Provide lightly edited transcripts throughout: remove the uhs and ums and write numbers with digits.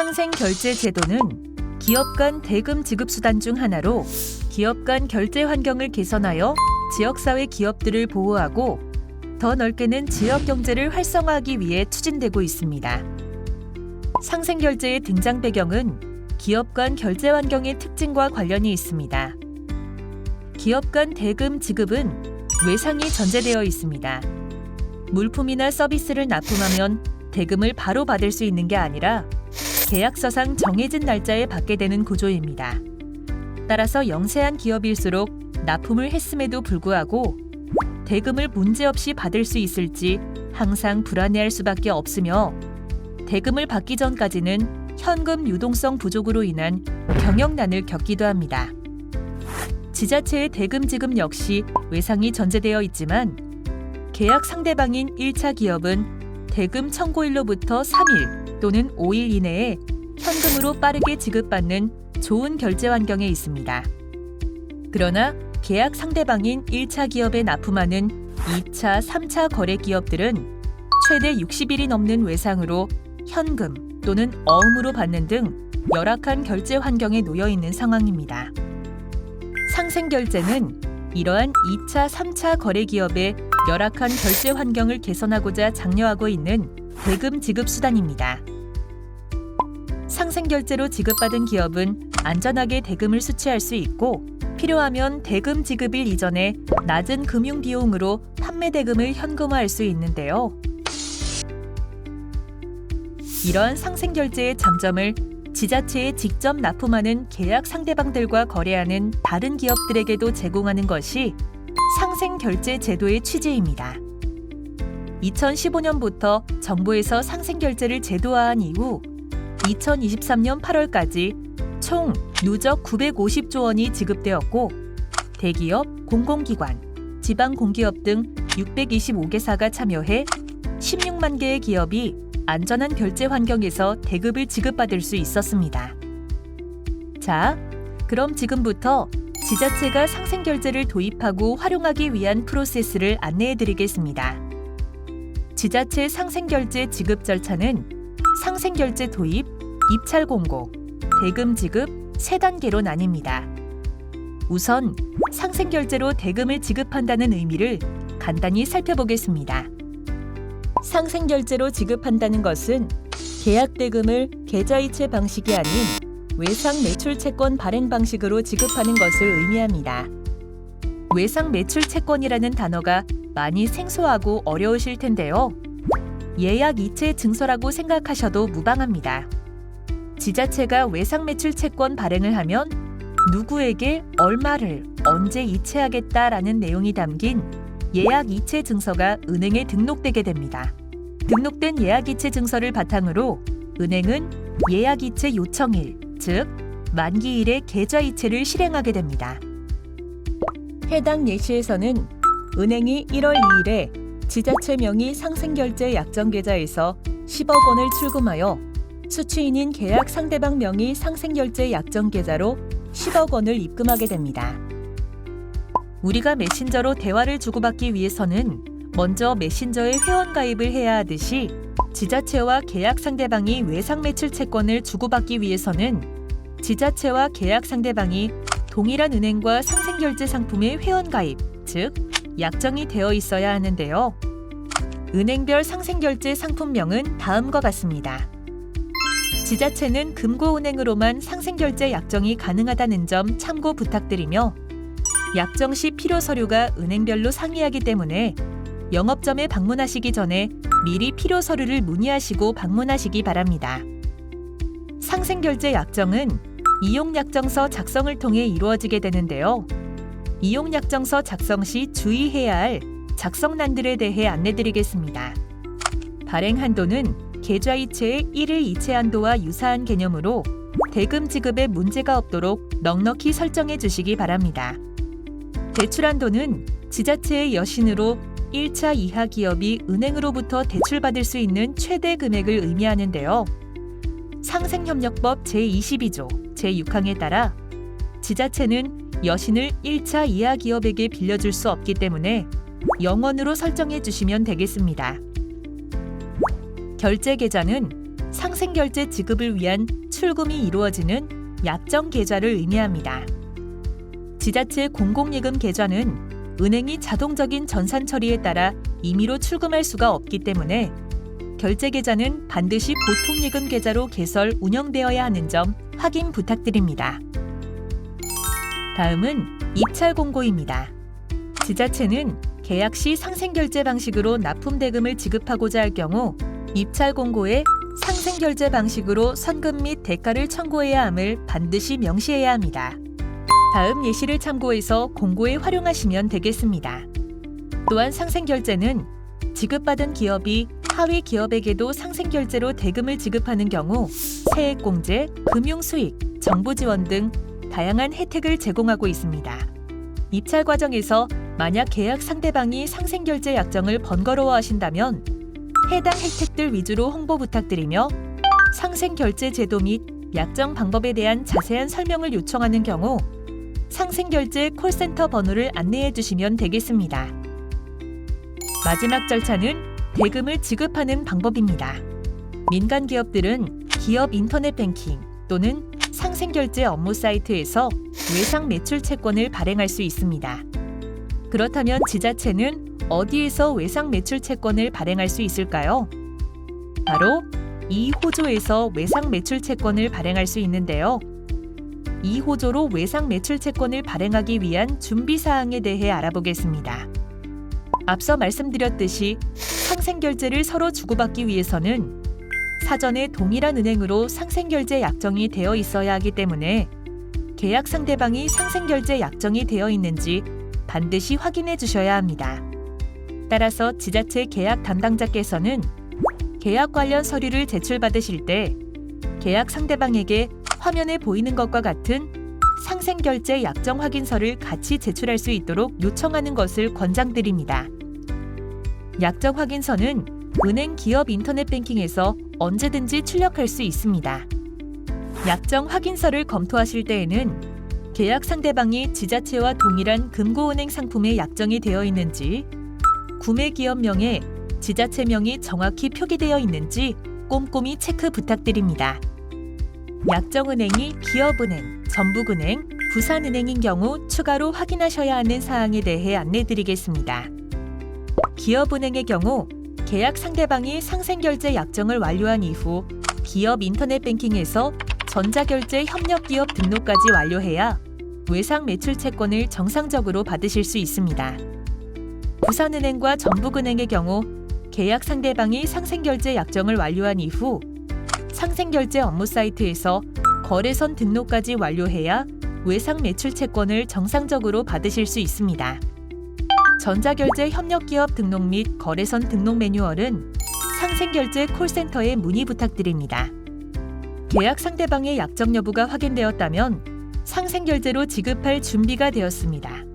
상생결제 제도는 기업 간 대금 지급 수단 중 하나로 기업 간 결제 환경을 개선하여 지역사회 기업들을 보호하고 더 넓게는 지역 경제를 활성화하기 위해 추진되고 있습니다. 상생결제의 등장 배경은 기업 간 결제 환경의 특징과 관련이 있습니다. 기업 간 대금 지급은 외상이 전제되어 있습니다. 물품이나 서비스를 납품하면 대금을 바로 받을 수 있는 게 아니라 계약서상 정해진 날짜에 받게 되는 구조입니다. 따라서 영세한 기업일수록 납품을 했음에도 불구하고 대금을 문제없이 받을 수 있을지 항상 불안해할 수밖에 없으며 대금을 받기 전까지는 현금 유동성 부족으로 인한 경영난을 겪기도 합니다. 지자체의 대금 지급 역시 외상이 전제되어 있지만 계약 상대방인 1차 기업은 대금 청구일로부터 3일 또는 5일 이내에 현금으로 빠르게 지급받는 좋은 결제 환경에 있습니다. 그러나 계약 상대방인 1차 기업에 납품하는 2차, 3차 거래 기업들은 최대 60일이 넘는 외상으로 현금 또는 어음으로 받는 등 열악한 결제 환경에 놓여 있는 상황입니다. 상생결제는 이러한 2차, 3차 거래 기업의 열악한 결제 환경을 개선하고자 장려하고 있는 대금 지급 수단입니다. 상생결제로 지급받은 기업은 안전하게 대금을 수취할 수 있고 필요하면 대금 지급일 이전에 낮은 금융 비용으로 판매 대금을 현금화할 수 있는데요. 이러한 상생결제의 장점을 지자체에 직접 납품하는 계약 상대방들과 거래하는 다른 기업들에게도 제공하는 것이 상생결제 제도의 취지입니다. 2015년부터 정부에서 상생결제를 제도화한 이후 2023년 8월까지 총 누적 950조 원이 지급되었고 대기업, 공공기관, 지방공기업 등 625개사가 참여해 16만 개의 기업이 안전한 결제 환경에서 대급을 지급받을 수 있었습니다. 자, 그럼 지금부터 지자체가 상생결제를 도입하고 활용하기 위한 프로세스를 안내해드리겠습니다. 지자체 상생결제 지급 절차는 상생결제 도입, 입찰 공고, 대금 지급 3단계로 나뉩니다. 우선 상생결제로 대금을 지급한다는 의미를 간단히 살펴보겠습니다. 상생결제로 지급한다는 것은 계약대금을 계좌이체 방식이 아닌 외상매출채권 발행 방식으로 지급하는 것을 의미합니다. 외상매출채권이라는 단어가 많이 생소하고 어려우실 텐데요. 예약이체 증서라고 생각하셔도 무방합니다. 지자체가 외상매출채권 발행을 하면 누구에게 얼마를 언제 이체하겠다라는 내용이 담긴 예약이체 증서가 은행에 등록되게 됩니다. 등록된 예약이체 증서를 바탕으로 은행은 예약이체 요청일, 즉 만기일에 계좌이체를 실행하게 됩니다. 해당 예시에서는 은행이 1월 2일에 지자체 명의 상생결제 약정계좌에서 10억 원을 출금하여 수취인인 계약 상대방 명의 상생결제 약정계좌로 10억 원을 입금하게 됩니다. 우리가 메신저로 대화를 주고받기 위해서는 먼저 메신저에 회원가입을 해야 하듯이 지자체와 계약 상대방이 외상매출 채권을 주고받기 위해서는 지자체와 계약 상대방이 동일한 은행과 상생결제 상품의 회원가입, 즉 약정이 되어 있어야 하는데요. 은행별 상생결제 상품명은 다음과 같습니다. 지자체는 금고은행으로만 상생결제 약정이 가능하다는 점 참고 부탁드리며 약정 시 필요 서류가 은행별로 상이하기 때문에 영업점에 방문하시기 전에 미리 필요 서류를 문의하시고 방문하시기 바랍니다. 상생결제 약정은 이용약정서 작성을 통해 이루어지게 되는데요. 이용약정서 작성 시 주의해야 할 작성란들에 대해 안내드리겠습니다. 발행 한도는 계좌이체의 1일 이체 한도와 유사한 개념으로 대금 지급에 문제가 없도록 넉넉히 설정해 주시기 바랍니다. 대출 한도는 지자체의 여신으로 1차 이하 기업이 은행으로부터 대출받을 수 있는 최대 금액을 의미하는데요. 상생협력법 제22조 제6항에 따라 지자체는 여신을 1차 이하 기업에게 빌려줄 수 없기 때문에 0원으로 설정해 주시면 되겠습니다. 결제 계좌는 상생결제 지급을 위한 출금이 이루어지는 약정 계좌를 의미합니다. 지자체 공공예금 계좌는 은행이 자동적인 전산 처리에 따라 임의로 출금할 수가 없기 때문에 결제 계좌는 반드시 보통예금 계좌로 개설 운영되어야 하는 점 확인 부탁드립니다. 다음은 입찰 공고입니다. 지자체는 계약 시 상생결제 방식으로 납품대금을 지급하고자 할 경우 입찰 공고에 상생결제 방식으로 선금 및 대가를 청구해야 함을 반드시 명시해야 합니다. 다음 예시를 참고해서 공고에 활용하시면 되겠습니다. 또한 상생결제는 지급받은 기업이 하위 기업에게도 상생결제로 대금을 지급하는 경우 세액공제, 금융수익, 정부 지원 등 다양한 혜택을 제공하고 있습니다. 입찰 과정에서 만약 계약 상대방이 상생결제 약정을 번거로워하신다면 해당 혜택들 위주로 홍보 부탁드리며 상생결제 제도 및 약정 방법에 대한 자세한 설명을 요청하는 경우 상생결제 콜센터 번호를 안내해 주시면 되겠습니다. 마지막 절차는 대금을 지급하는 방법입니다. 민간 기업들은 기업 인터넷 뱅킹 또는 상생결제 업무 사이트에서 외상 매출 채권을 발행할 수 있습니다. 그렇다면 지자체는 어디에서 외상 매출 채권을 발행할 수 있을까요? 바로 2호조에서 외상 매출 채권을 발행할 수 있는데요. 2호조로 외상 매출 채권을 발행하기 위한 준비 사항에 대해 알아보겠습니다. 앞서 말씀드렸듯이 상생결제를 서로 주고받기 위해서는 사전에 동일한 은행으로 상생결제 약정이 되어 있어야 하기 때문에 계약 상대방이 상생결제 약정이 되어 있는지 반드시 확인해 주셔야 합니다. 따라서 지자체 계약 담당자께서는 계약 관련 서류를 제출받으실 때 계약 상대방에게 화면에 보이는 것과 같은 상생결제 약정 확인서를 같이 제출할 수 있도록 요청하는 것을 권장드립니다. 약정 확인서는 은행 기업 인터넷 뱅킹에서 언제든지 출력할 수 있습니다. 약정 확인서를 검토하실 때에는 계약 상대방이 지자체와 동일한 금고은행 상품에 약정이 되어 있는지, 구매 기업명에 지자체명이 정확히 표기되어 있는지 꼼꼼히 체크 부탁드립니다. 약정은행이 기업은행, 전북은행, 부산은행인 경우 추가로 확인하셔야 하는 사항에 대해 안내드리겠습니다. 기업은행의 경우 계약 상대방이 상생결제 약정을 완료한 이후 기업 인터넷 뱅킹에서 전자결제 협력기업 등록까지 완료해야 외상 매출 채권을 정상적으로 받으실 수 있습니다. 부산은행과 전북은행의 경우 계약 상대방이 상생결제 약정을 완료한 이후 상생결제 업무 사이트에서 거래선 등록까지 완료해야 외상 매출 채권을 정상적으로 받으실 수 있습니다. 전자결제 협력기업 등록 및 거래선 등록 매뉴얼은 상생결제 콜센터에 문의 부탁드립니다. 계약 상대방의 약정 여부가 확인되었다면 상생결제로 지급할 준비가 되었습니다.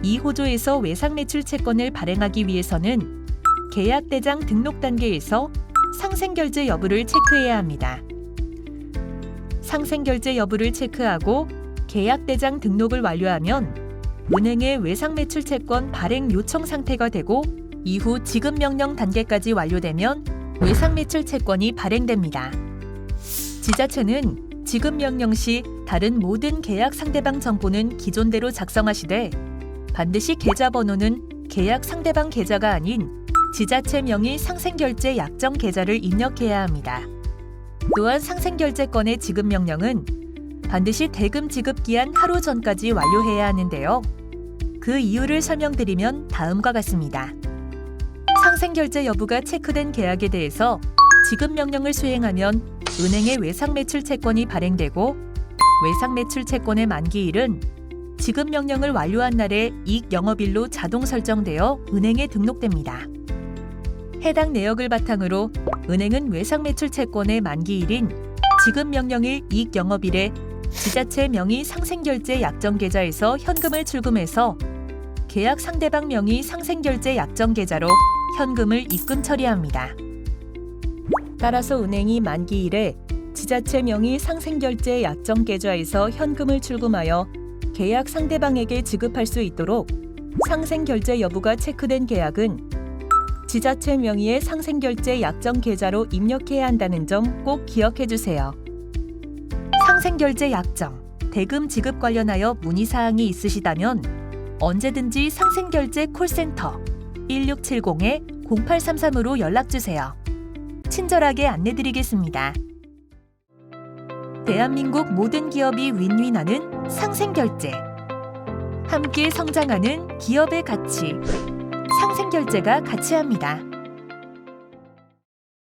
2호조에서 외상 매출 채권을 발행하기 위해서는 계약 대장 등록 단계에서 상생결제 여부를 체크해야 합니다. 상생결제 여부를 체크하고 계약 대장 등록을 완료하면 은행의 외상 매출 채권 발행 요청 상태가 되고 이후 지급 명령 단계까지 완료되면 외상 매출 채권이 발행됩니다. 지자체는 지급 명령 시 다른 모든 계약 상대방 정보는 기존대로 작성하시되 반드시 계좌번호는 계약 상대방 계좌가 아닌 지자체 명의 상생결제 약정 계좌를 입력해야 합니다. 또한 상생결제권의 지급 명령은 반드시 대금 지급 기한 하루 전까지 완료해야 하는데요. 그 이유를 설명드리면 다음과 같습니다. 상생결제 여부가 체크된 계약에 대해서 지급 명령을 수행하면 은행의 외상 매출 채권이 발행되고 외상 매출 채권의 만기일은 지급 명령을 완료한 날의 이익 영업일로 자동 설정되어 은행에 등록됩니다. 해당 내역을 바탕으로 은행은 외상 매출 채권의 만기일인 지급 명령일 이익 영업일에 지자체 명의 상생결제 약정 계좌에서 현금을 출금해서 계약 상대방 명의 상생결제 약정 계좌로 현금을 입금 처리합니다. 따라서 은행이 만기일에 지자체 명의 상생결제 약정 계좌에서 현금을 출금하여 계약 상대방에게 지급할 수 있도록 상생결제 여부가 체크된 계약은 지자체 명의의 상생결제 약정 계좌로 입력해야 한다는 점 꼭 기억해 주세요. 상생결제 약정, 대금 지급 관련하여 문의사항이 있으시다면 언제든지 상생결제 콜센터 1670-0833으로 연락주세요. 친절하게 안내드리겠습니다. 대한민국 모든 기업이 윈윈하는 상생결제. 함께 성장하는 기업의 가치. 상생결제가 가치합니다.